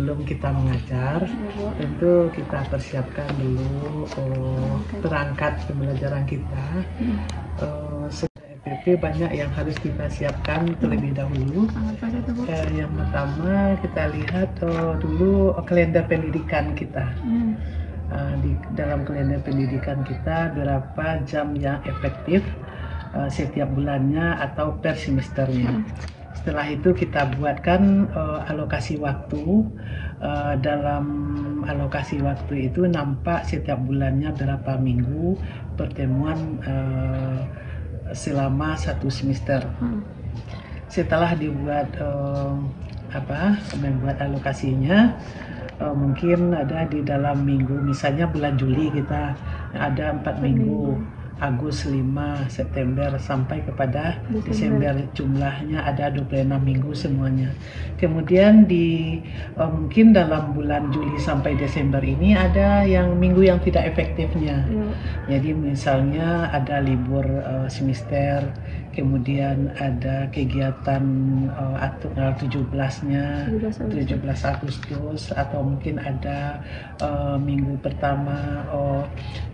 sebelum kita mengajar, tentu kita persiapkan dulu perangkat pembelajaran kita. EPP banyak yang harus kita siapkan terlebih dahulu. Yang pertama kita lihat dulu kalender pendidikan kita. Di dalam kalender pendidikan kita berapa jam yang efektif setiap bulannya atau per semesternya. Setelah itu kita buatkan alokasi waktu. Dalam alokasi waktu itu nampak setiap bulannya berapa minggu pertemuan selama satu semester. Setelah dibuat membuat alokasinya, mungkin ada di dalam minggu, misalnya bulan Juli kita ada 4 minggu, Agustus 5, September sampai kepada Desember, jumlahnya ada 26 minggu semuanya. Kemudian mungkin dalam bulan Juli sampai Desember ini ada yang minggu yang tidak efektifnya. Jadi misalnya ada libur semester, kemudian ada kegiatan tanggal 17-nya, 17 Agustus, atau mungkin ada minggu pertama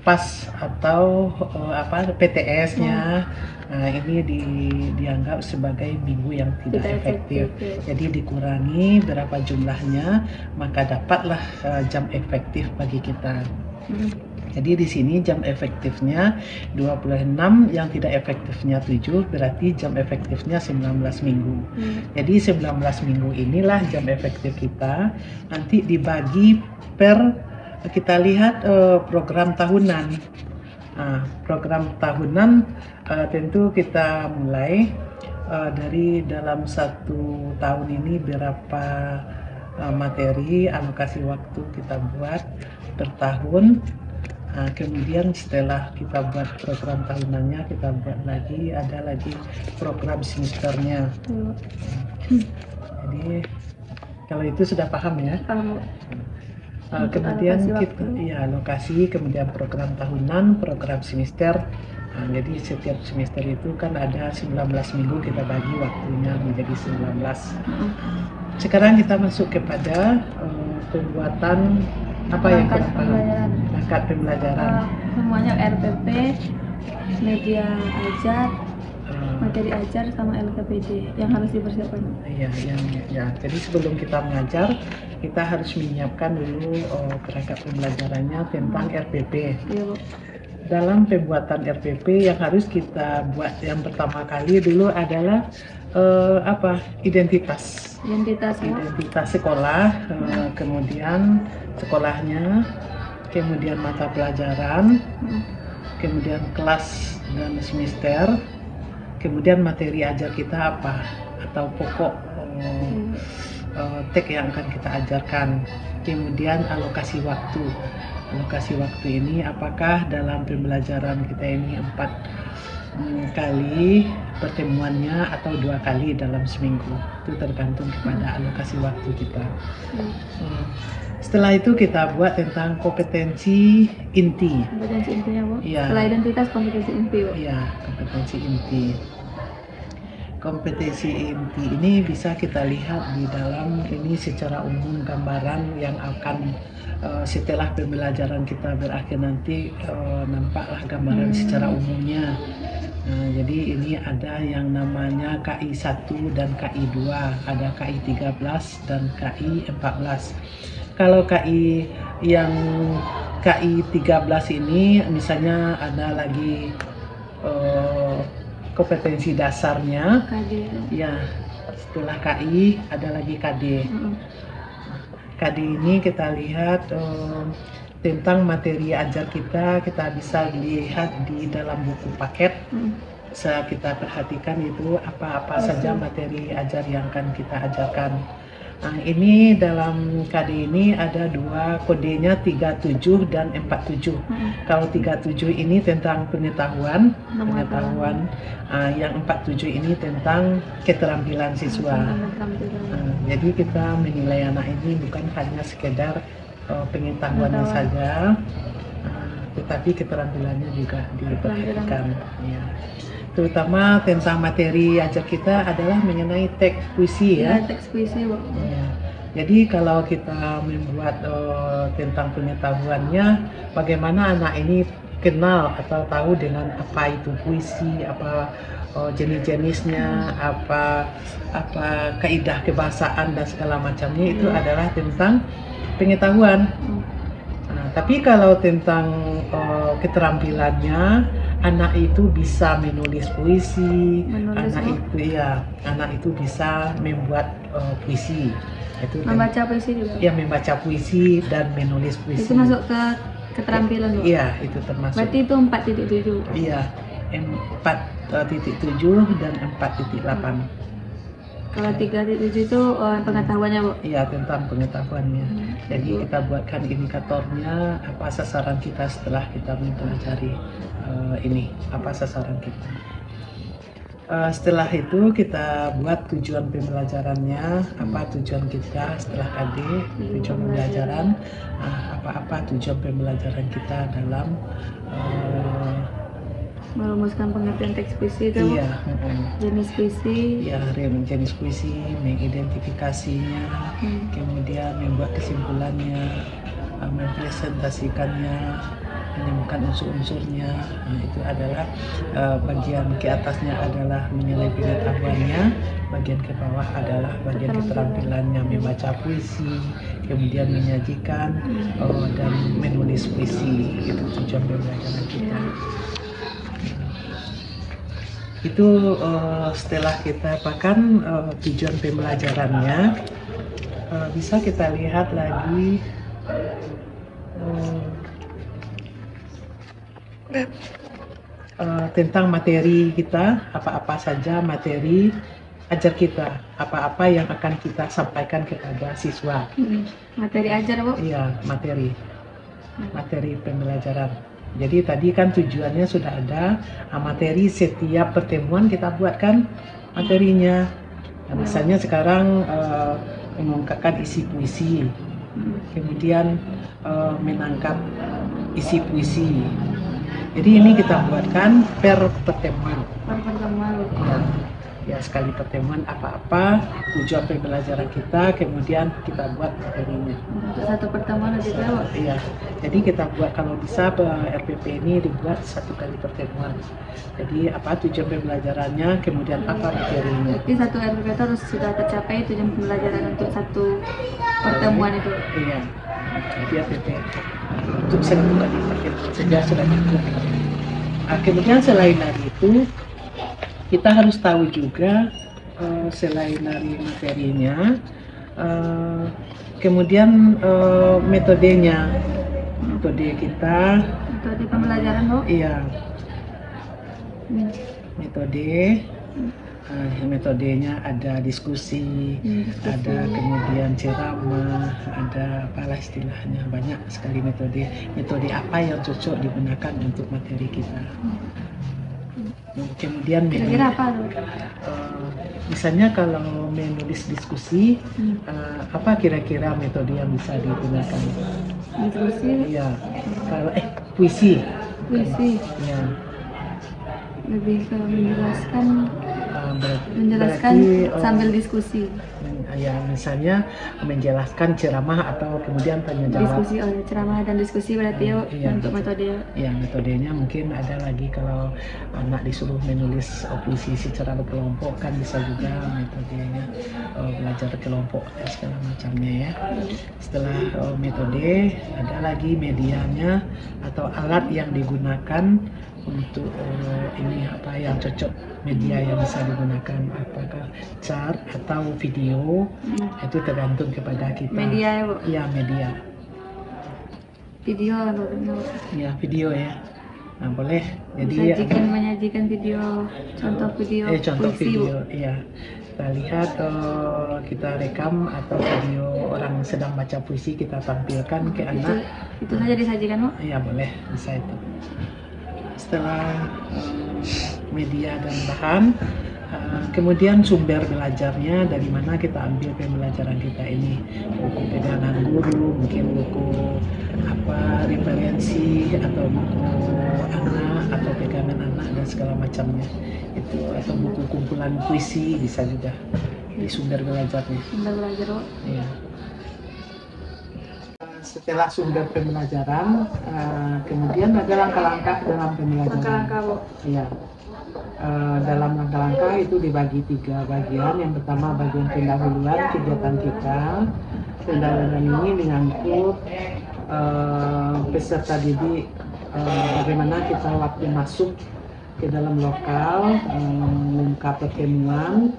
PAS atau PTS-nya. Nah, ini dianggap sebagai minggu yang tidak efektif. Jadi dikurangi berapa jumlahnya, maka dapatlah jam efektif bagi kita. Jadi di sini jam efektifnya 26, yang tidak efektifnya 7, berarti jam efektifnya 19 minggu. Jadi 19 minggu inilah jam efektif kita. Nanti dibagi kita lihat program tahunan. Program tahunan tentu kita mulai dari dalam 1 tahun ini berapa materi alokasi waktu kita buat per tahun. Kemudian setelah kita buat program tahunannya, kita buat lagi, ada lagi program semesternya. Jadi kalau itu sudah paham ya. Kemudian kita alokasi, kemudian program tahunan, program semester. Jadi setiap semester itu kan ada 19 minggu, kita bagi waktunya menjadi 19. Sekarang kita masuk kepada pembuatan perangkat pembelajaran. Semuanya RPP, media ajar, materi ajar, sama LKPD yang harus dipersiapkan. Jadi sebelum kita mengajar, kita harus menyiapkan dulu perangkat pembelajarannya tentang RPP. Dalam pembuatan RPP yang harus kita buat yang pertama kali dulu adalah identitas sekolah, kemudian sekolahnya, kemudian mata pelajaran, kemudian kelas dan semester, kemudian materi ajar kita apa atau pokok teks yang akan kita ajarkan, kemudian alokasi waktu. Alokasi waktu ini apakah dalam pembelajaran kita ini 4 kali pertemuannya atau 2 kali dalam seminggu, itu tergantung kepada alokasi waktu kita. Setelah itu kita buat tentang kompetensi inti. Kompetensi intinya, Bu? Setelah identitas, kompetensi inti, Bu? Iya, kompetensi inti. Kompetensi inti ini bisa kita lihat di dalam ini secara umum, gambaran yang akan setelah pembelajaran kita berakhir nanti nampaklah gambaran secara umumnya. Jadi ini ada yang namanya KI 1 dan KI 2, ada KI 13 dan KI 14. Kalau KI 13 ini misalnya ada lagi kompetensi dasarnya, KD. Ya, setelah KI ada lagi KD. KD ini kita lihat tentang materi ajar kita bisa lihat di dalam buku paket. Bisa kita perhatikan itu apa saja materi ajar yang akan kita ajarkan. Nah, ini dalam KD ini ada 2 kodenya, 37 dan 47. Kalau 37 ini tentang pengetahuan, yang 47 ini tentang keterampilan siswa. Jadi kita menilai anak ini bukan hanya sekedar pengetahuannya saja, tetapi keterampilannya juga diperhatikan. Ya. Terutama tentang materi ajar kita adalah mengenai teks puisi, ya. Teks puisi, Bu. Ya. Jadi kalau kita membuat tentang pengetahuannya, bagaimana anak ini kenal atau tahu dengan apa itu puisi, apa jenis-jenisnya, apa kaidah kebahasaan dan segala macamnya, itu adalah tentang pengetahuan. Nah, tapi kalau tentang keterampilannya, anak itu bisa menulis puisi, anak itu bisa membuat puisi. Itu Membaca puisi juga. Ya, membaca puisi dan menulis puisi. Itu masuk ke keterampilan, Bu? Iya, itu termasuk. Berarti itu 4.7. Iya, 4.7 dan 4.8. Kalau 3.7 itu pengetahuannya, Bu? Iya, tentang pengetahuannya. Jadi kita buatkan indikatornya, apa sasaran kita setelah kita mempelajari ini, apa sasaran kita. Setelah itu kita buat tujuan pembelajarannya, apa tujuan kita setelah KD, tujuan pembelajaran, apa tujuan pembelajaran kita dalam merumuskan pengertian teks puisi itu. Iya, jenis puisi. Ya, jenis puisi, mengidentifikasinya, kemudian membuat kesimpulannya, mempresentasikannya, menemukan unsur-unsurnya. Nah, itu adalah bagian ke atasnya adalah menilai pengetahuannya, bagian ke bawah adalah bagian keterampilannya, membaca puisi, kemudian menyajikan dan menulis puisi. Itu tujuan pembelajaran kita. Itu setelah kita apakan tujuan pembelajarannya, bisa kita lihat lagi tentang materi kita, apa-apa saja materi ajar kita, apa-apa yang akan kita sampaikan kepada siswa. Materi ajar, Bu? Iya, materi pembelajaran. Jadi tadi kan tujuannya sudah ada, materi setiap pertemuan kita buatkan materinya. Nah, misalnya sekarang mengungkapkan isi puisi, kemudian menangkap isi puisi. Jadi ini kita buatkan per pertemuan. Ya, sekali pertemuan apa-apa tujuan pembelajaran kita, kemudian kita buat materinya. Untuk satu pertemuan aja, Bu? Iya. Jadi kita buat, kalau bisa RPP ini dibuat satu kali pertemuan. Jadi apa tujuan pembelajarannya, kemudian apa materinya. Jadi satu RPP itu harus sudah tercapai tujuan pembelajaran untuk satu pertemuan itu. Iya. Jadi RPP untuk satu kali pertemuan saja sudah cukup. Kemudian selain dari itu, kita harus tahu juga selain dari materinya, kemudian metodenya, metode kita. Metode pembelajaran, Bu? Iya. Metode. Metodenya ada diskusi, ada kemudian ceramah, ada apalah istilahnya, banyak sekali metode. Metode apa yang cocok digunakan untuk materi kita. Kemudian kira-kira apa tuh? Misalnya kalau menulis diskusi, apa kira-kira metode yang bisa digunakan? Diskusi? Iya. Kalau puisi. Puisi. Ya. Lebih ke menjelaskan berarti, sambil diskusi. Ya, misalnya menjelaskan ceramah atau kemudian tanya jawab. Diskusi, ceramah dan diskusi berarti ya, untuk metode. Ya, metodenya mungkin ada lagi kalau anak disuruh menulis puisi secara berkelompok, kan bisa juga metodenya belajar kelompok dan segala macamnya ya. Setelah metode, ada lagi medianya atau alat yang digunakan untuk ini apa yang cocok, media yang bisa digunakan, apakah chart atau video, itu tergantung kepada kita. Media ya, Bu? Iya, media. Video, Ya, video ya. Nah, boleh. Jadi menyajikan video, contoh video puisi, video, iya. Kita lihat, kita rekam atau video orang sedang baca puisi kita tampilkan ke anak. Itu saja disajikan, Bu? Iya, boleh, bisa itu. Setelah media dan bahan, kemudian sumber belajarnya, dari mana kita ambil pembelajaran kita ini, buku pegangan guru, mungkin buku apa referensi, atau buku anak atau pegangan anak dan segala macamnya itu, atau buku kumpulan puisi bisa juga di sumber belajarnya. Sumber belajar, Iya. setelah sumber pembelajaran, kemudian ada langkah-langkah dalam pembelajaran. Langkah-langkah, Bu. Iya. Dalam langkah-langkah itu dibagi 3 bagian. Yang pertama bagian pendahuluan kegiatan kita. Pendahuluan ini menyangkut peserta didik, bagaimana kita waktu masuk ke dalam lokal, membuka pertemuan,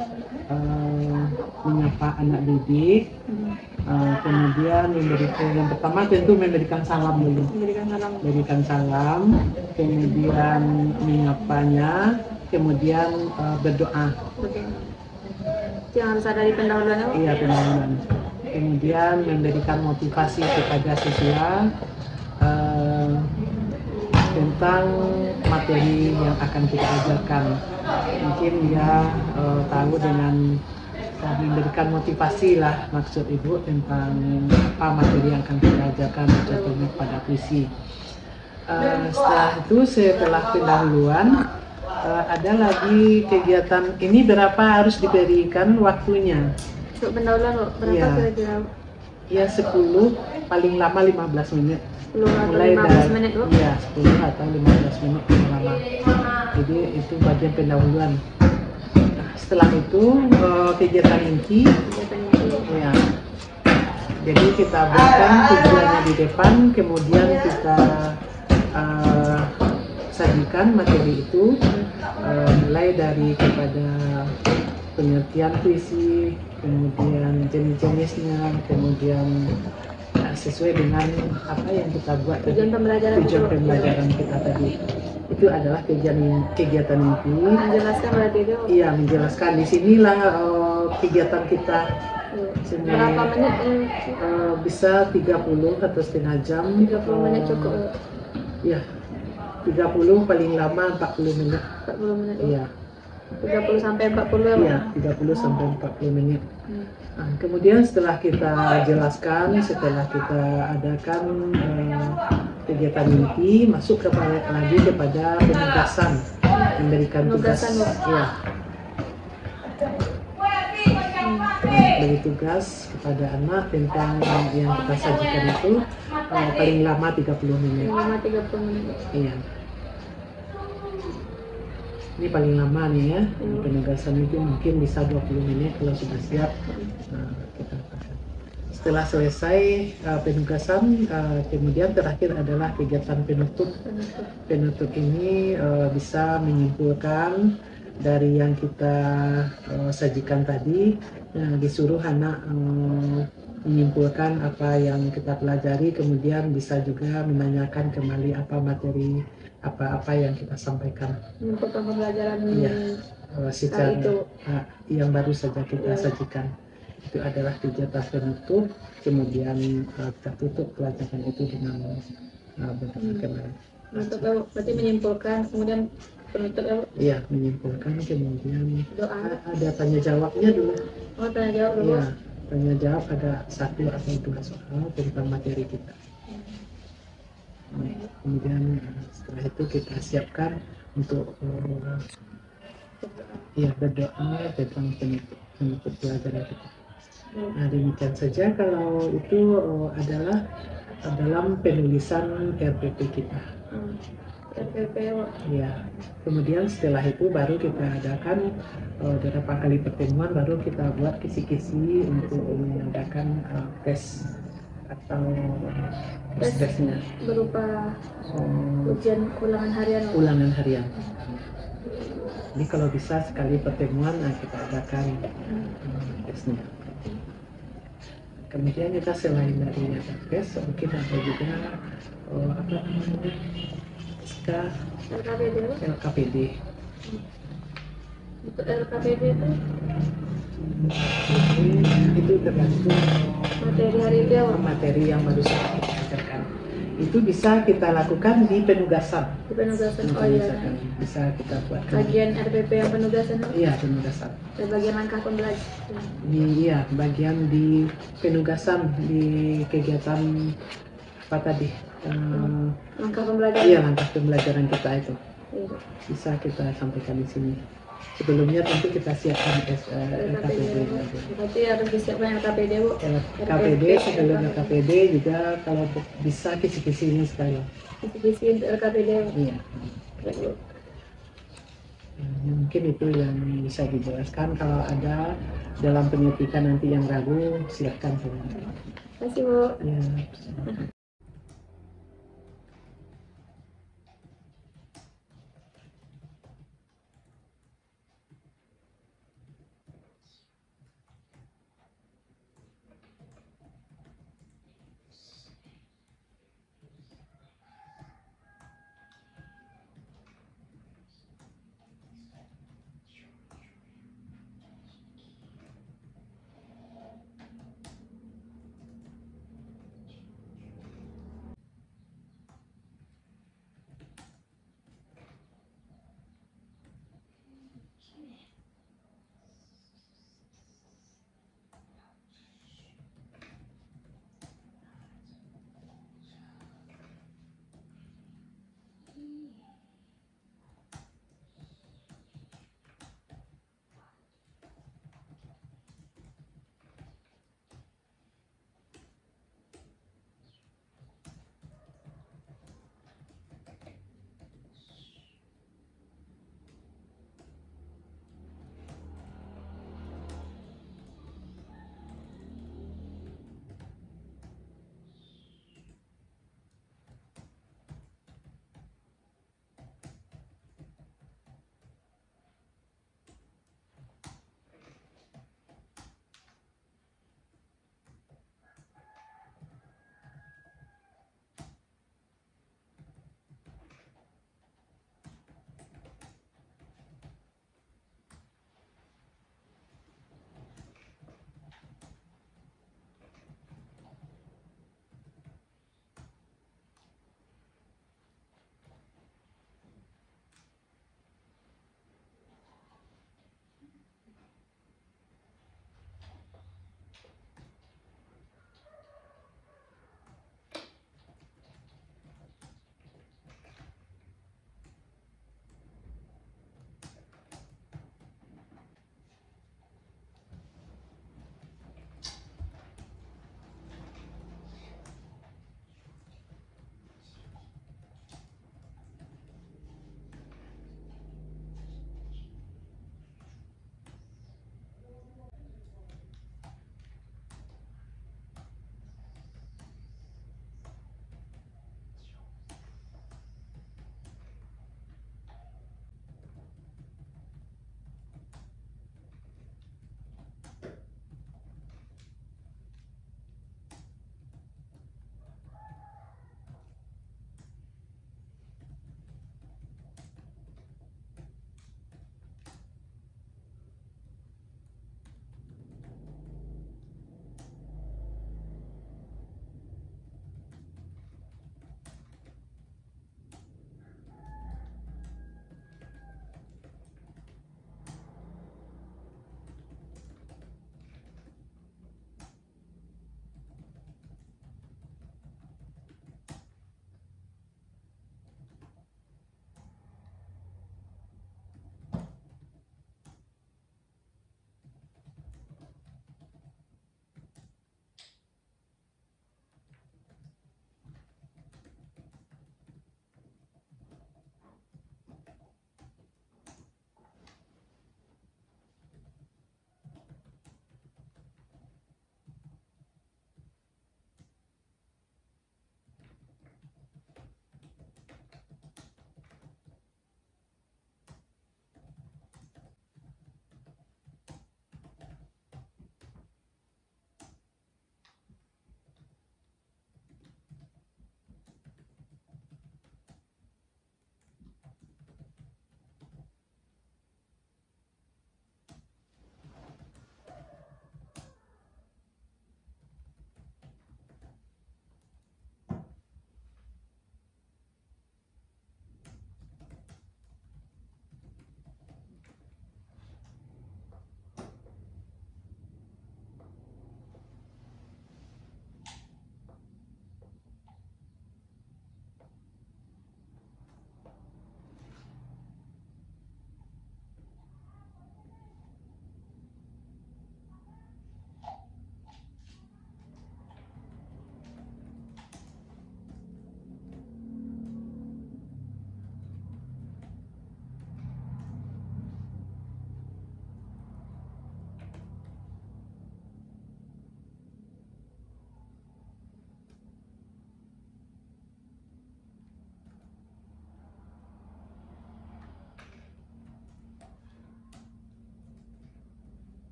menyapa anak didik, kemudian yang pertama tentu memberikan salam dulu. Memberikan salam, kemudian menyapanya, kemudian berdoa. Yang harus ada di pendahuluan. Iya, pendahuluan. Kemudian memberikan motivasi kepada siswa tentang materi yang akan kita ajarkan. Mungkin dia tahu dengan memberikan motivasi lah, maksud ibu tentang apa materi yang akan kita ajarkan, contohnya pada puisi. Setelah pendahuluan, ada lagi kegiatan ini berapa harus diberikan waktunya. Untuk pendahuluan berapa kira-kira? Ya 10, paling lama 15 menit. 10 atau Mulai 15 menit, Bu? Iya, 10 atau 15 menit lama. Jadi itu bagian pendahuluan. Setelah itu kegiatan inti. Ya. Jadi kita berikan tujuannya di depan, kemudian kita sajikan materi itu, mulai dari kepada pengertian puisi, kemudian jenis-jenisnya, kemudian sesuai dengan apa yang kita buat tujuan pembelajaran kita tadi. Itu adalah kegiatan inti. Menjelaskan berarti itu? Iya, menjelaskan. Di sinilah kegiatan kita. Berapa menit? Bisa 30 atau setengah jam. 30 menit cukup? Iya, 30 paling lama 40 menit. 40 menit? Iya. 30 sampai 40 ya? Iya, 30 sampai 40 menit. Nah, kemudian setelah kita jelaskan, setelah kita adakan kegiatan inti, masuk lagi kepada penugasan, memberikan tugas. Ya. Beri tugas kepada anak tentang yang kita sajikan itu paling lama 30 menit. Paling lama 30 menit. Iya. Ini paling lama nih ya. Penugasan itu mungkin bisa 20 menit kalau sudah siap. Kita lakukan. Setelah selesai penugasan, kemudian terakhir adalah kegiatan penutup. Penutup ini bisa menyimpulkan dari yang kita sajikan tadi, disuruh anak menyimpulkan apa yang kita pelajari, kemudian bisa juga menanyakan kembali apa materi, apa yang kita sampaikan. Menyimpulkan pembelajaran secara yang baru saja kita sajikan. Itu adalah kegiatan penutup, kemudian kita tutup pelajaran itu dengan berdoa kembali. Berarti menyimpulkan, kemudian penutup ya? Iya, menyimpulkan, kemudian doa. Ada tanya jawabnya dulu. Oh, tanya jawab dulu. Iya, tanya jawab ada 1 atau 2 soal tentang materi kita. Kemudian setelah itu kita siapkan untuk berdoa tentang penutup pelajaran kita. Nah, demikian saja kalau itu adalah dalam penulisan RPP kita. RPP. Ya. Kemudian setelah itu baru kita adakan beberapa kali pertemuan, baru kita buat kisi-kisi untuk mengadakan tes atau tesnya berupa ujian ulangan harian. Jadi kalau bisa sekali pertemuan kita adakan tesnya. Kemudian kita selain dari tes, mungkin ada juga LKPD. Untuk LKPD itu tergantung materi hari itu ya, materi yang baru saja kita ajarkan. Itu bisa kita lakukan di penugasan. Di penugasan. Oh iya. Bisa kita buat. Bagian RPP yang penugasan. Iya, penugasan. Dan bagian langkah pembelajaran. Iya, bagian di penugasan di kegiatan apa tadi? Langkah pembelajaran. Iya, langkah pembelajaran kita itu. Iya. Bisa kita sampaikan di sini. sebelumnya tentu kita siapkan LKPD. Berarti harus disiapkan LKPD Bu. LKPD sebelum LKPD juga kalau bisa kisi-kisinya sekali. Kisi-kisi LKPD. Iya. Mungkin itu yang bisa dijelaskan. Kalau ada dalam penyuntikan nanti yang ragu, silakan. Terima kasih Bu. Ya.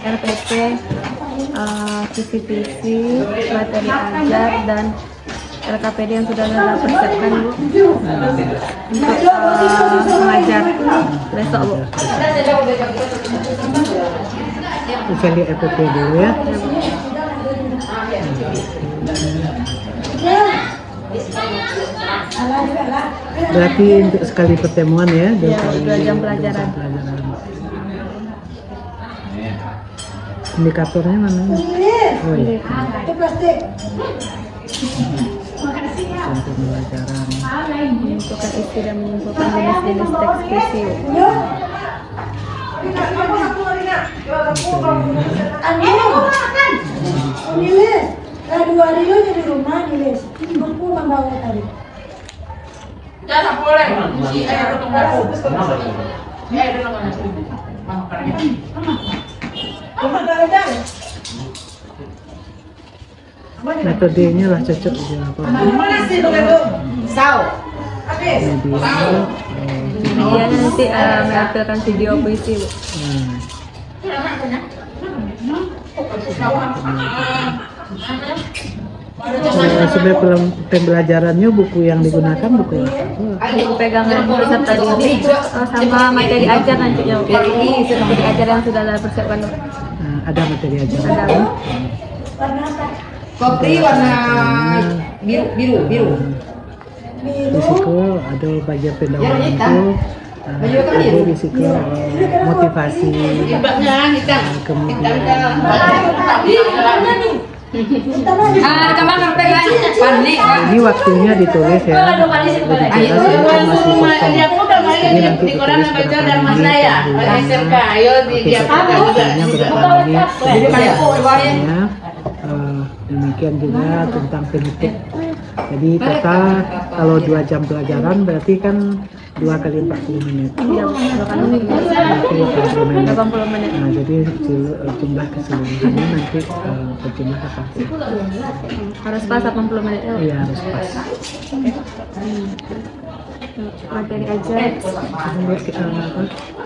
RPP, visi-visi, materi ajar, dan LKPD yang sudah saya persiapkan Bu untuk mengajar besok Bu. Saya lihat RPP dulu ya. Berarti untuk sekali pertemuan ya, Ya, 2 jam pelajaran. Indikatornya mana? Oh, iya. Untuk pelajaran. Menentukan isi dan menentukan jenis-jenis teks puisi. Dua hari aja di rumah nulis. Buku membawa tadi. Jangan boleh. Metodenya lah cocok di apa? Dia nanti menampilkan video puisi Bu. Sebenarnya pembelajarannya buku yang digunakan buku Buku pegangan peserta didik sama materi ajar nantinya. Materi ajar yang sudah saya persiapkan. ada materi ajar. Ada. Kopi warna biru. Risiko ada bagian pendahuluan itu. Ada risiko motivasi. Kemudian ini waktunya ditulis ya. Lebih jelas ini kan masih kosong. Jadi nanti ditulis berapa menit, waktunya berapa menit. Kemudian demikian juga tentang penutup. Jadi total kalau 2 jam pelajaran berarti kan 2 kali 40 menit. Iya, 80 menit. 80 menit. Nah, jadi jumlah keseluruhannya nanti berjumlah apa? Harus pas 80 menit. Iya, harus pas. Materi ajar.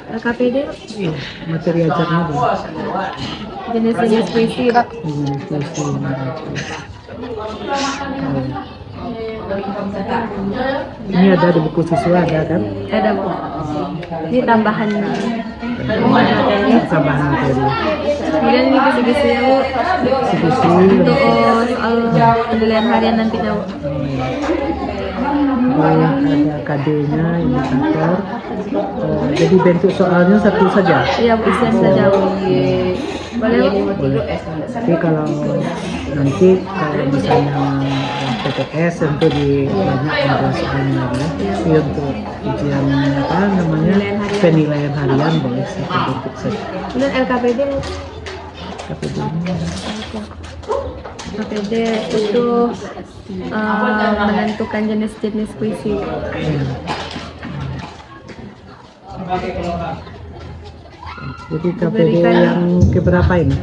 LKPD Iya, materi ajarnya apa? jenis-jenis puisi. Ini ada di buku siswa ada kan? Ada Bu. Ini tambahan materi. Tambahan materi. Kemudian ini kisi-kisi Bu. Kisi-kisi. Untuk soal penilaian harian nantinya Bu. Ada KD-nya, indikator. Jadi bentuk soalnya satu saja. Iya Bu, isian saja Bu. Boleh Bu? Boleh. Tapi kalau nanti kalau misalnya PTS tentu di banyak ada soalnya ya. Tapi untuk ujian apa namanya penilaian harian boleh satu bentuk saja. Kemudian LKPD Bu. LKPD itu menentukan jenis-jenis puisi. Jadi KPD yang keberapa ini?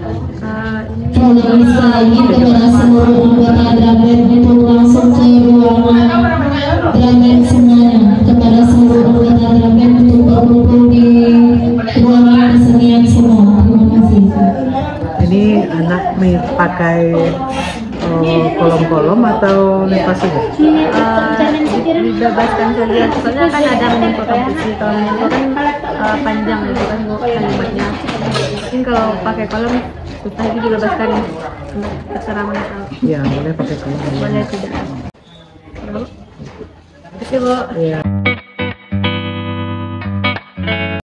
Lagi kepada seluruh anggota Dramet untuk langsung ke ruangan Dramet semuanya. Kepada seluruh anggota Dramet untuk berkumpul di ruangan kesenian semua. Terima kasih. Ini anak pakai kolom-kolom atau lepas saja? Dibebaskan saja. Soalnya kan ada menyimpulkan puisi. Kalau menyimpulkan panjang itu kan Bu kalimatnya. Mungkin kalau pakai kolom susah itu dibebaskan. Terserah mana tahu. Ya boleh pakai kolom. Boleh tidak. Terima kasih Bu. Ya.